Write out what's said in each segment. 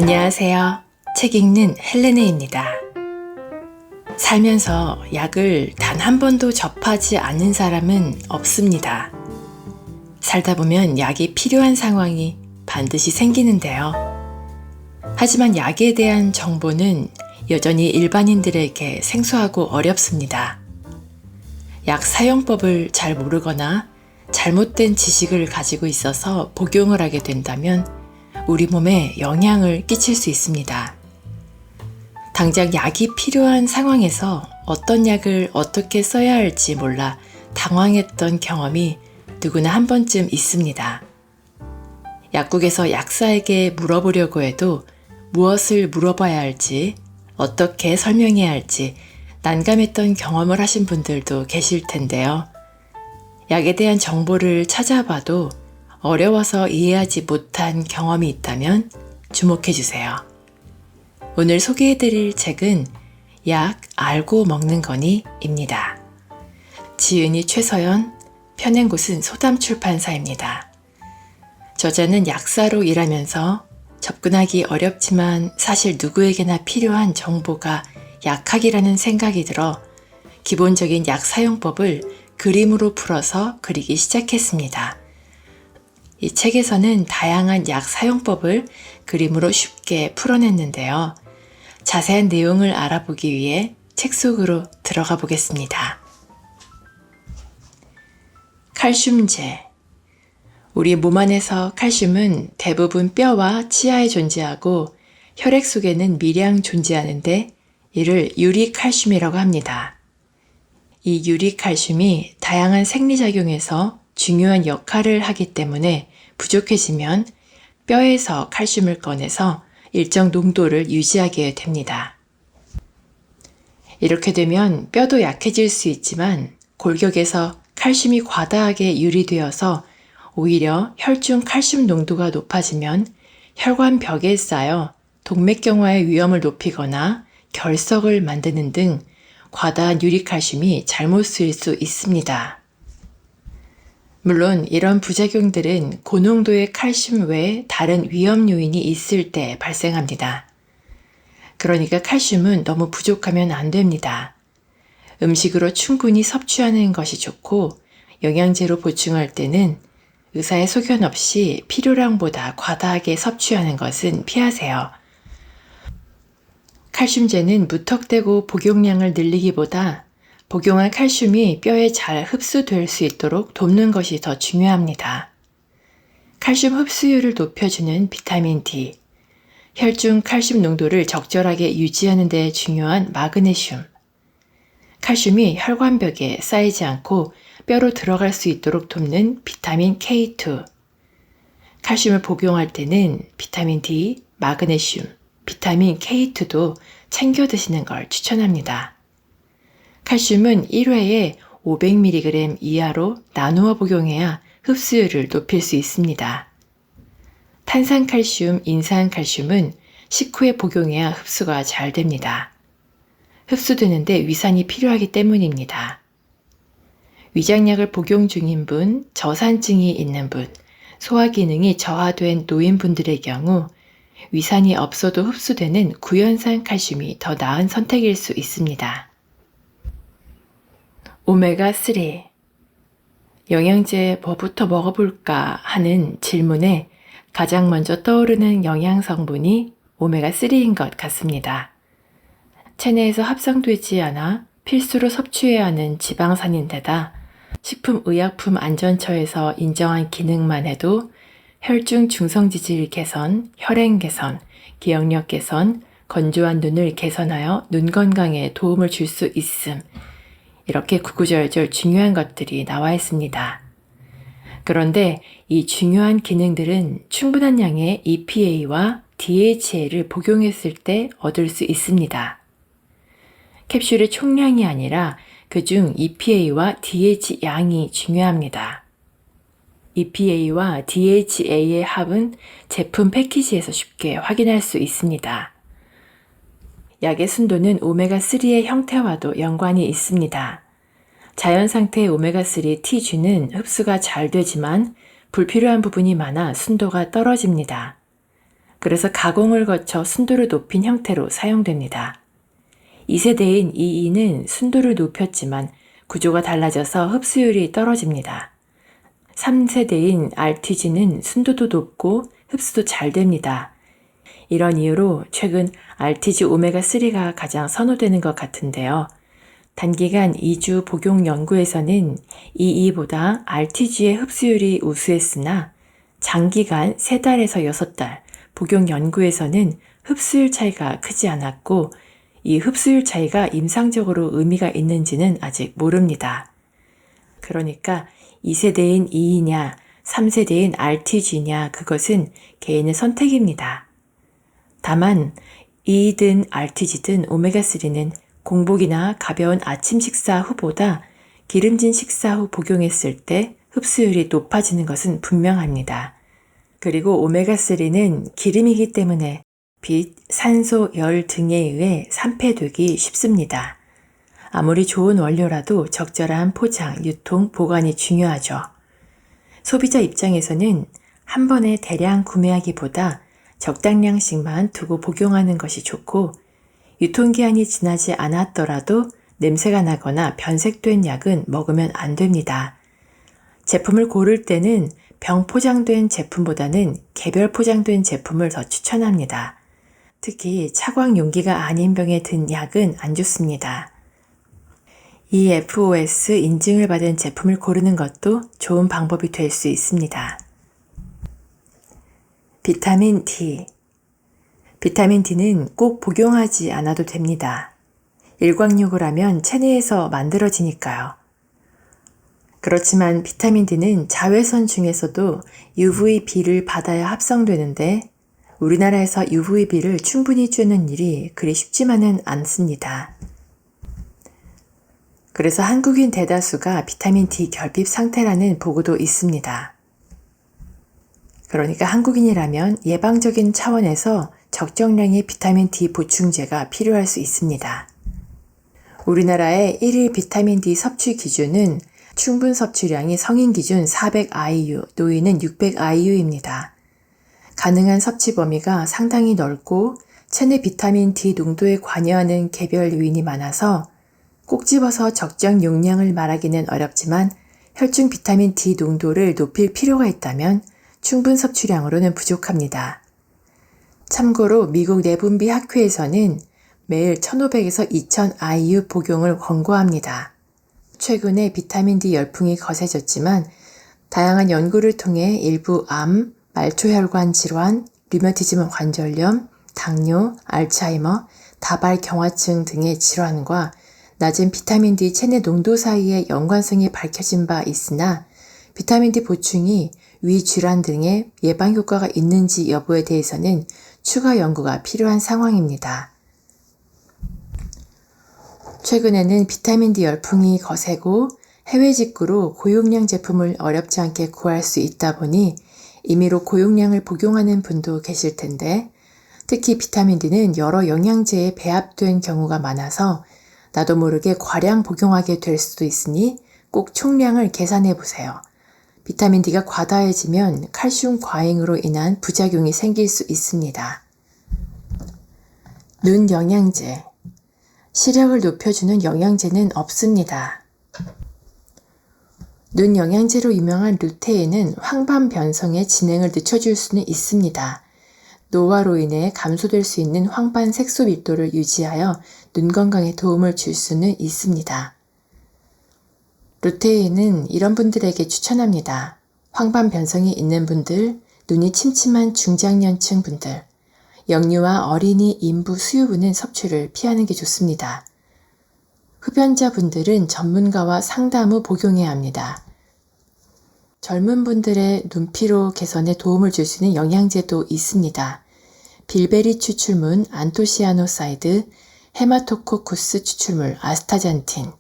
안녕하세요. 책 읽는 헬레네입니다. 살면서 약을 단 한 번도 접하지 않는 사람은 없습니다. 살다 보면 약이 필요한 상황이 반드시 생기는데요. 하지만 약에 대한 정보는 여전히 일반인들에게 생소하고 어렵습니다. 약 사용법을 잘 모르거나 잘못된 지식을 가지고 있어서 복용을 하게 된다면 우리 몸에 영향을 끼칠 수 있습니다. 당장 약이 필요한 상황에서 어떤 약을 어떻게 써야 할지 몰라 당황했던 경험이 누구나 한 번쯤 있습니다. 약국에서 약사에게 물어보려고 해도 무엇을 물어봐야 할지, 어떻게 설명해야 할지 난감했던 경험을 하신 분들도 계실 텐데요. 약에 대한 정보를 찾아봐도 어려워서 이해하지 못한 경험이 있다면 주목해 주세요. 오늘 소개해드릴 책은 약 알고 먹는 거니입니다. 지은이 최서연, 펴낸 곳은 소담출판사입니다. 저자는 약사로 일하면서 접근하기 어렵지만 사실 누구에게나 필요한 정보가 약학이라는 생각이 들어 기본적인 약 사용법을 그림으로 풀어서 그리기 시작했습니다. 이 책에서는 다양한 약 사용법을 그림으로 쉽게 풀어냈는데요. 자세한 내용을 알아보기 위해 책 속으로 들어가 보겠습니다. 칼슘제. 우리 몸 안에서 칼슘은 대부분 뼈와 치아에 존재하고 혈액 속에는 미량 존재하는데 이를 유리칼슘이라고 합니다. 이 유리칼슘이 다양한 생리작용에서 중요한 역할을 하기 때문에 부족해지면 뼈에서 칼슘을 꺼내서 일정 농도를 유지하게 됩니다. 이렇게 되면 뼈도 약해질 수 있지만 골격에서 칼슘이 과다하게 유리되어서 오히려 혈중 칼슘 농도가 높아지면 혈관벽에 쌓여 동맥경화의 위험을 높이거나 결석을 만드는 등 과다한 유리칼슘이 잘못 쓰일 수 있습니다. 물론 이런 부작용들은 고농도의 칼슘 외에 다른 위험 요인이 있을 때 발생합니다. 그러니까 칼슘은 너무 부족하면 안 됩니다. 음식으로 충분히 섭취하는 것이 좋고 영양제로 보충할 때는 의사의 소견 없이 필요량보다 과다하게 섭취하는 것은 피하세요. 칼슘제는 무턱대고 복용량을 늘리기보다 복용한 칼슘이 뼈에 잘 흡수될 수 있도록 돕는 것이 더 중요합니다. 칼슘 흡수율을 높여주는 비타민 D, 혈중 칼슘 농도를 적절하게 유지하는 데 중요한 마그네슘, 칼슘이 혈관벽에 쌓이지 않고 뼈로 들어갈 수 있도록 돕는 비타민 K2, 칼슘을 복용할 때는 비타민 D, 마그네슘, 비타민 K2도 챙겨 드시는 걸 추천합니다. 칼슘은 1회에 500mg 이하로 나누어 복용해야 흡수율을 높일 수 있습니다. 탄산칼슘, 인산칼슘은 식후에 복용해야 흡수가 잘 됩니다. 흡수되는데 위산이 필요하기 때문입니다. 위장약을 복용 중인 분, 저산증이 있는 분, 소화기능이 저하된 노인분들의 경우 위산이 없어도 흡수되는 구연산 칼슘이 더 나은 선택일 수 있습니다. 오메가3. 영양제 뭐부터 먹어볼까 하는 질문에 가장 먼저 떠오르는 영양 성분이 오메가3인 것 같습니다. 체내에서 합성되지 않아 필수로 섭취해야 하는 지방산인데다 식품의약품안전처에서 인정한 기능만 해도 혈중 중성지질 개선, 혈행 개선, 기억력 개선, 건조한 눈을 개선하여 눈 건강에 도움을 줄 수 있음. 이렇게 구구절절 중요한 것들이 나와 있습니다. 그런데 이 중요한 기능들은 충분한 양의 EPA와 DHA를 복용했을 때 얻을 수 있습니다. 캡슐의 총량이 아니라 그중 EPA와 DHA 양이 중요합니다. EPA와 DHA의 합은 제품 패키지에서 쉽게 확인할 수 있습니다. 약의 순도는 오메가3의 형태와도 연관이 있습니다. 자연 상태의 오메가3 TG는 흡수가 잘 되지만 불필요한 부분이 많아 순도가 떨어집니다. 그래서 가공을 거쳐 순도를 높인 형태로 사용됩니다. 2세대인 EE는 순도를 높였지만 구조가 달라져서 흡수율이 떨어집니다. 3세대인 RTG는 순도도 높고 흡수도 잘 됩니다. 이런 이유로 최근 RTG 오메가3가 가장 선호되는 것 같은데요. 단기간 2주 복용 연구에서는 EE보다 RTG의 흡수율이 우수했으나 장기간 3달에서 6달 복용 연구에서는 흡수율 차이가 크지 않았고 이 흡수율 차이가 임상적으로 의미가 있는지는 아직 모릅니다. 그러니까 2세대인 EE냐 3세대인 RTG냐 그것은 개인의 선택입니다. 다만 EE든 RTG든 오메가3는 공복이나 가벼운 아침 식사 후보다 기름진 식사 후 복용했을 때 흡수율이 높아지는 것은 분명합니다. 그리고 오메가3는 기름이기 때문에 빛, 산소, 열 등에 의해 산패되기 쉽습니다. 아무리 좋은 원료라도 적절한 포장, 유통, 보관이 중요하죠. 소비자 입장에서는 한 번에 대량 구매하기보다 적당량씩만 두고 복용하는 것이 좋고 유통기한이 지나지 않았더라도 냄새가 나거나 변색된 약은 먹으면 안 됩니다. 제품을 고를 때는 병 포장된 제품보다는 개별 포장된 제품을 더 추천합니다. 특히 차광 용기가 아닌 병에 든 약은 안 좋습니다. EFOS 인증을 받은 제품을 고르는 것도 좋은 방법이 될 수 있습니다. 비타민 D. 비타민 D는 꼭 복용하지 않아도 됩니다. 일광욕을 하면 체내에서 만들어지니까요. 그렇지만 비타민 D는 자외선 중에서도 UVB를 받아야 합성되는데 우리나라에서 UVB를 충분히 쬐는 일이 그리 쉽지만은 않습니다. 그래서 한국인 대다수가 비타민 D 결핍 상태라는 보고도 있습니다. 그러니까 한국인이라면 예방적인 차원에서 적정량의 비타민 D 보충제가 필요할 수 있습니다. 우리나라의 1일 비타민 D 섭취 기준은 충분 섭취량이 성인 기준 400IU, 노인은 600IU입니다. 가능한 섭취 범위가 상당히 넓고 체내 비타민 D 농도에 관여하는 개별 요인이 많아서 꼭 집어서 적정 용량을 말하기는 어렵지만 혈중 비타민 D 농도를 높일 필요가 있다면 충분 섭취량으로는 부족합니다. 참고로 미국 내분비 학회에서는 매일 1500에서 2000IU 복용을 권고합니다. 최근에 비타민 D 열풍이 거세졌지만 다양한 연구를 통해 일부 암, 말초혈관 질환, 류마티즘 관절염, 당뇨, 알츠하이머, 다발경화증 등의 질환과 낮은 비타민 D 체내 농도 사이의 연관성이 밝혀진 바 있으나 비타민 D 보충이 위 질환 등의 예방 효과가 있는지 여부에 대해서는 추가 연구가 필요한 상황입니다. 최근에는 비타민 D 열풍이 거세고 해외 직구로 고용량 제품을 어렵지 않게 구할 수 있다 보니 임의로 고용량을 복용하는 분도 계실 텐데 특히 비타민 D는 여러 영양제에 배합된 경우가 많아서 나도 모르게 과량 복용하게 될 수도 있으니 꼭 총량을 계산해 보세요. 비타민 D가 과다해지면 칼슘 과잉으로 인한 부작용이 생길 수 있습니다. 눈 영양제. 시력을 높여주는 영양제는 없습니다. 눈 영양제로 유명한 루테인은 황반 변성의 진행을 늦춰줄 수는 있습니다. 노화로 인해 감소될 수 있는 황반 색소 밀도를 유지하여 눈 건강에 도움을 줄 수는 있습니다. 루테인은 이런 분들에게 추천합니다. 황반 변성이 있는 분들, 눈이 침침한 중장년층 분들, 영유아 어린이 인부 수유부는 섭취를 피하는 게 좋습니다. 흡연자 분들은 전문가와 상담 후 복용해야 합니다. 젊은 분들의 눈피로 개선에 도움을 줄 수 있는 영양제도 있습니다. 빌베리 추출물 안토시아노사이드, 헤마토코쿠스 추출물 아스타잔틴.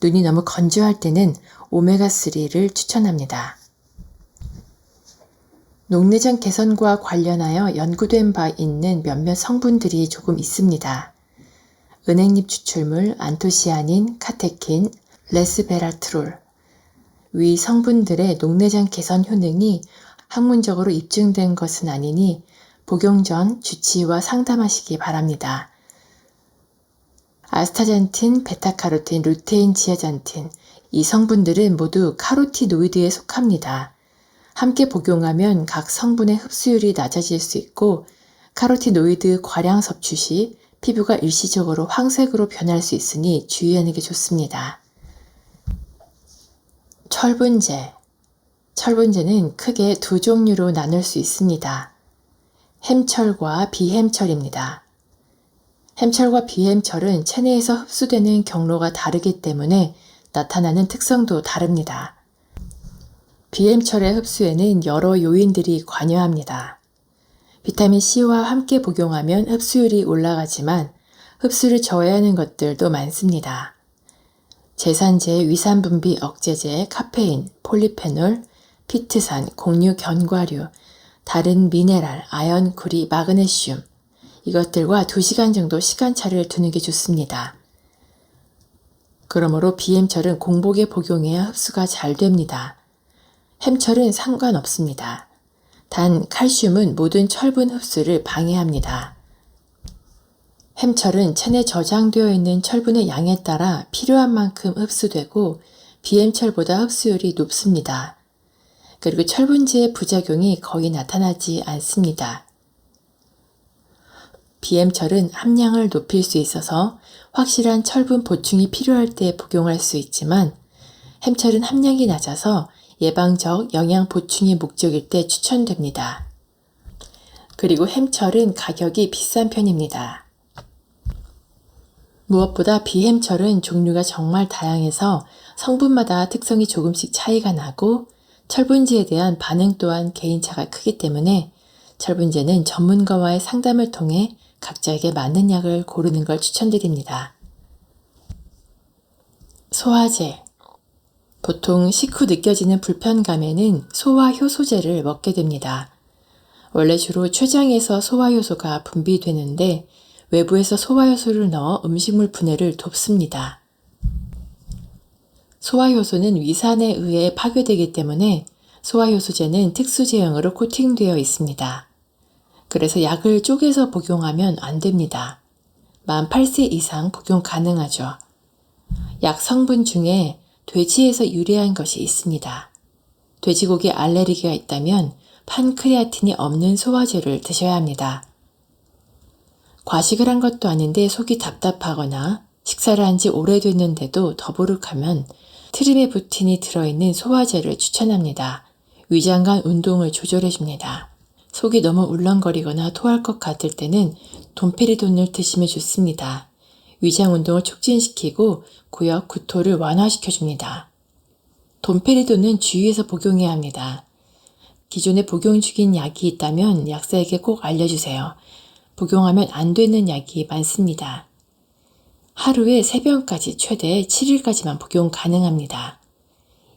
눈이 너무 건조할 때는 오메가3를 추천합니다. 녹내장 개선과 관련하여 연구된 바 있는 몇몇 성분들이 조금 있습니다. 은행잎 추출물 안토시아닌, 카테킨, 레스베라트롤. 위 성분들의 녹내장 개선 효능이 학문적으로 입증된 것은 아니니 복용 전 주치의와 상담하시기 바랍니다. 아스타잔틴, 베타카로틴, 루테인, 지아잔틴 이 성분들은 모두 카로티노이드에 속합니다. 함께 복용하면 각 성분의 흡수율이 낮아질 수 있고 카로티노이드 과량 섭취 시 피부가 일시적으로 황색으로 변할 수 있으니 주의하는 게 좋습니다. 철분제. 철분제는 크게 두 종류로 나눌 수 있습니다. 햄철과 비햄철입니다. 햄철과 비햄철은 체내에서 흡수되는 경로가 다르기 때문에 나타나는 특성도 다릅니다. 비햄철의 흡수에는 여러 요인들이 관여합니다. 비타민 C와 함께 복용하면 흡수율이 올라가지만 흡수를 저해하는 것들도 많습니다. 제산제, 위산분비 억제제, 카페인, 폴리페놀, 피트산, 곡류 견과류, 다른 미네랄, 아연, 구리, 마그네슘 이것들과 2시간 정도 시간차를 두는 게 좋습니다. 그러므로 비햄철은 공복에 복용해야 흡수가 잘 됩니다. 햄철은 상관없습니다. 단 칼슘은 모든 철분 흡수를 방해합니다. 햄철은 체내 저장되어 있는 철분의 양에 따라 필요한 만큼 흡수되고 비햄철보다 흡수율이 높습니다. 그리고 철분제의 부작용이 거의 나타나지 않습니다. 비햄철은 함량을 높일 수 있어서 확실한 철분 보충이 필요할 때 복용할 수 있지만 햄철은 함량이 낮아서 예방적 영양 보충의 목적일 때 추천됩니다. 그리고 햄철은 가격이 비싼 편입니다. 무엇보다 비햄철은 종류가 정말 다양해서 성분마다 특성이 조금씩 차이가 나고 철분제에 대한 반응 또한 개인차가 크기 때문에 철분제는 전문가와의 상담을 통해 각자에게 맞는 약을 고르는 걸 추천드립니다. 소화제. 보통 식후 느껴지는 불편감에는 소화효소제를 먹게 됩니다. 원래 주로 췌장에서 소화효소가 분비되는데 외부에서 소화효소를 넣어 음식물 분해를 돕습니다. 소화효소는 위산에 의해 파괴되기 때문에 소화효소제는 특수 제형으로 코팅되어 있습니다. 그래서 약을 쪼개서 복용하면 안 됩니다. 만 8세 이상 복용 가능하죠. 약 성분 중에 돼지에서 유래한 것이 있습니다. 돼지고기 알레르기가 있다면 판크레아틴이 없는 소화제를 드셔야 합니다. 과식을 한 것도 아닌데 속이 답답하거나 식사를 한 지 오래됐는데도 더부룩하면 트리메부틴이 들어있는 소화제를 추천합니다. 위장관 운동을 조절해줍니다. 속이 너무 울렁거리거나 토할 것 같을 때는 돈페리돈을 드시면 좋습니다. 위장 운동을 촉진시키고 구역, 구토를 완화시켜줍니다. 돈페리돈은 주의해서 복용해야 합니다. 기존에 복용 중인 약이 있다면 약사에게 꼭 알려주세요. 복용하면 안 되는 약이 많습니다. 하루에 3병까지 최대 7일까지만 복용 가능합니다.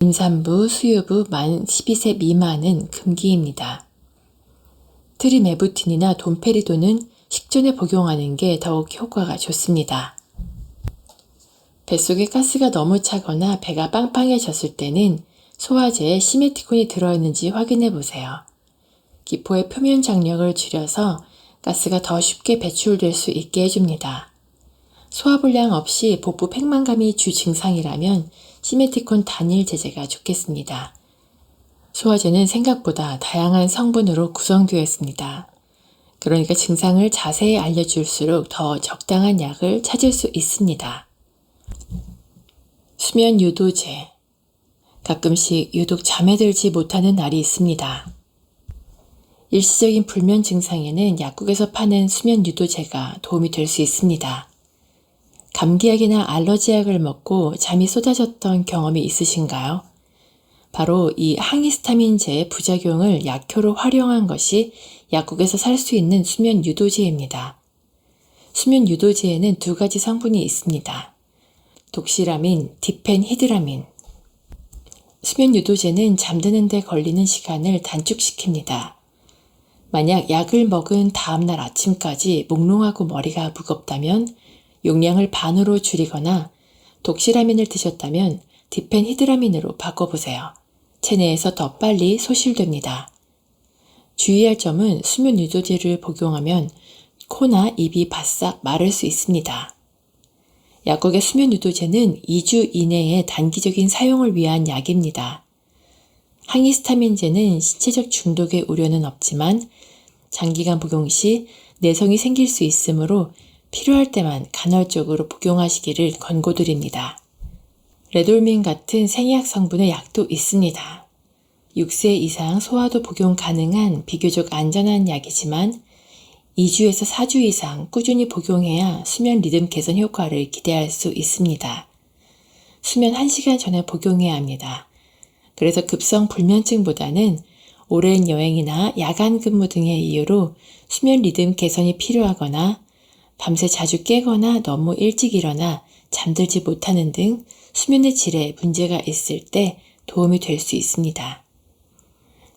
임산부, 수유부, 만 12세 미만은 금기입니다. 트리메부틴이나 돈페리돈은 식전에 복용하는 게 더욱 효과가 좋습니다. 뱃속에 가스가 너무 차거나 배가 빵빵해졌을 때는 소화제에 시메티콘이 들어있는지 확인해 보세요. 기포의 표면 장력을 줄여서 가스가 더 쉽게 배출될 수 있게 해줍니다. 소화불량 없이 복부 팽만감이 주 증상이라면 시메티콘 단일 제제가 좋겠습니다. 소화제는 생각보다 다양한 성분으로 구성되어 있습니다. 그러니까 증상을 자세히 알려줄수록 더 적당한 약을 찾을 수 있습니다. 수면 유도제. 가끔씩 유독 잠에 들지 못하는 날이 있습니다. 일시적인 불면 증상에는 약국에서 파는 수면 유도제가 도움이 될 수 있습니다. 감기약이나 알러지약을 먹고 잠이 쏟아졌던 경험이 있으신가요? 바로 이 항히스타민제의 부작용을 약효로 활용한 것이 약국에서 살 수 있는 수면 유도제입니다. 수면 유도제에는 2가지 성분이 있습니다. 독시라민, 디펜히드라민. 수면 유도제는 잠드는 데 걸리는 시간을 단축시킵니다. 만약 약을 먹은 다음날 아침까지 몽롱하고 머리가 무겁다면 용량을 반으로 줄이거나 독시라민을 드셨다면 디펜히드라민으로 바꿔보세요. 체내에서 더 빨리 소실됩니다. 주의할 점은 수면 유도제를 복용하면 코나 입이 바싹 마를 수 있습니다. 약국의 수면 유도제는 2주 이내의 단기적인 사용을 위한 약입니다. 항히스타민제는 신체적 중독의 우려는 없지만 장기간 복용 시 내성이 생길 수 있으므로 필요할 때만 간헐적으로 복용하시기를 권고드립니다. 레돌민 같은 생약 성분의 약도 있습니다. 6세 이상 소아도 복용 가능한 비교적 안전한 약이지만 2주에서 4주 이상 꾸준히 복용해야 수면 리듬 개선 효과를 기대할 수 있습니다. 수면 1시간 전에 복용해야 합니다. 그래서 급성 불면증보다는 오랜 여행이나 야간 근무 등의 이유로 수면 리듬 개선이 필요하거나 밤새 자주 깨거나 너무 일찍 일어나 잠들지 못하는 등 수면의 질에 문제가 있을 때 도움이 될 수 있습니다.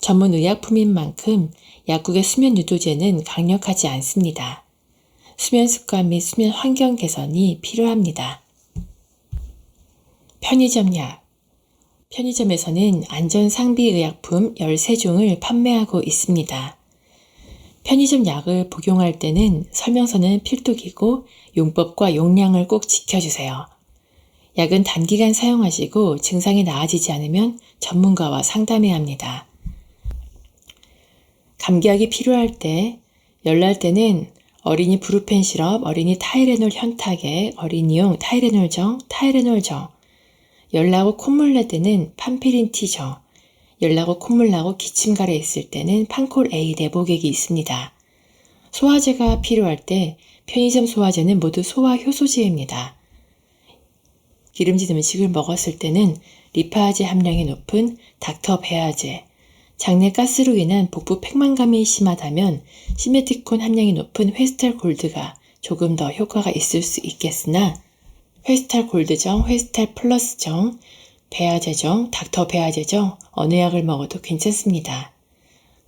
전문 의약품인 만큼 약국의 수면 유도제는 강력하지 않습니다. 수면 습관 및 수면 환경 개선이 필요합니다. 편의점 약. 편의점에서는 안전상비의약품 13종을 판매하고 있습니다. 편의점 약을 복용할 때는 설명서는 필독이고 용법과 용량을 꼭 지켜주세요. 약은 단기간 사용하시고 증상이 나아지지 않으면 전문가와 상담해야 합니다. 감기약이 필요할 때, 열날 때는 어린이 브루펜 시럽, 어린이 타이레놀 현타개, 어린이용 타이레놀정, 열나고 콧물 날 때는 판피린 T정, 열나고 콧물 나고 기침 가래 있을 때는 판콜 A 내복액이 있습니다. 소화제가 필요할 때 편의점 소화제는 모두 소화 효소제입니다. 기름진 음식을 먹었을 때는 리파제 함량이 높은 닥터 베아제, 장내 가스로 인한 복부 팽만감이 심하다면 시메티콘 함량이 높은 회스탈 골드가 조금 더 효과가 있을 수 있겠으나 회스탈 골드정, 회스탈 플러스정, 베아제정, 닥터 베아제정 어느 약을 먹어도 괜찮습니다.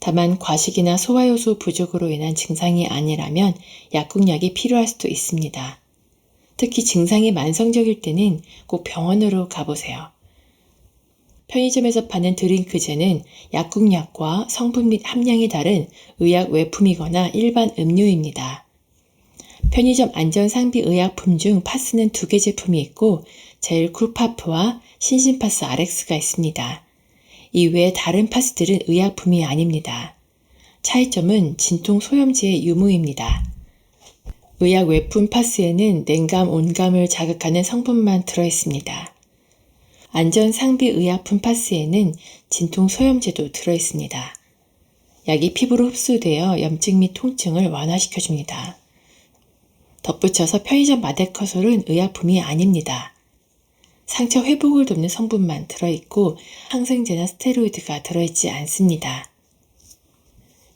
다만 과식이나 소화효소 부족으로 인한 증상이 아니라면 약국약이 필요할 수도 있습니다. 특히 증상이 만성적일 때는 꼭 병원으로 가보세요. 편의점에서 파는 드링크제는 약국약과 성분 및 함량이 다른 의약 외품이거나 일반 음료입니다. 편의점 안전상비의약품 중 파스는 2개 제품이 있고 젤쿨파프와 신신파스 RX가 있습니다. 이외에 다른 파스들은 의약품이 아닙니다. 차이점은 진통 소염제의 유무입니다. 의약 외품 파스에는 냉감, 온감을 자극하는 성분만 들어있습니다. 안전상비의약품 파스에는 진통 소염제도 들어있습니다. 약이 피부로 흡수되어 염증 및 통증을 완화시켜줍니다. 덧붙여서 편의점 마데커솔은 의약품이 아닙니다. 상처 회복을 돕는 성분만 들어있고 항생제나 스테로이드가 들어있지 않습니다.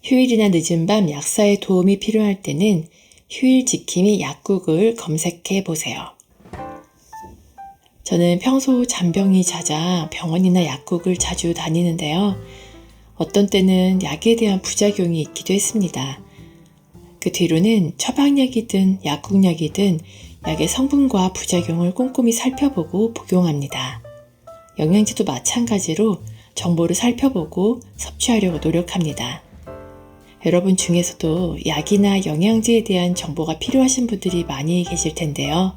휴일이나 늦은 밤 약사의 도움이 필요할 때는 휴일 지킴이 약국을 검색해 보세요. 저는 평소 잔병이 잦아 병원이나 약국을 자주 다니는데요. 어떤 때는 약에 대한 부작용이 있기도 했습니다. 그 뒤로는 처방약이든 약국약이든 약의 성분과 부작용을 꼼꼼히 살펴보고 복용합니다. 영양제도 마찬가지로 정보를 살펴보고 섭취하려고 노력합니다. 여러분 중에서도 약이나 영양제에 대한 정보가 필요하신 분들이 많이 계실 텐데요.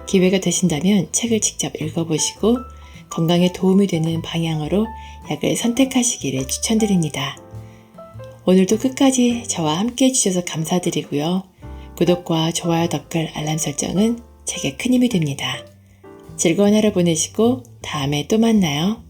기회가 되신다면 책을 직접 읽어보시고 건강에 도움이 되는 방향으로 약을 선택하시기를 추천드립니다. 오늘도 끝까지 저와 함께 해주셔서 감사드리고요. 구독과 좋아요, 댓글, 알람 설정은 제게 큰 힘이 됩니다. 즐거운 하루 보내시고 다음에 또 만나요.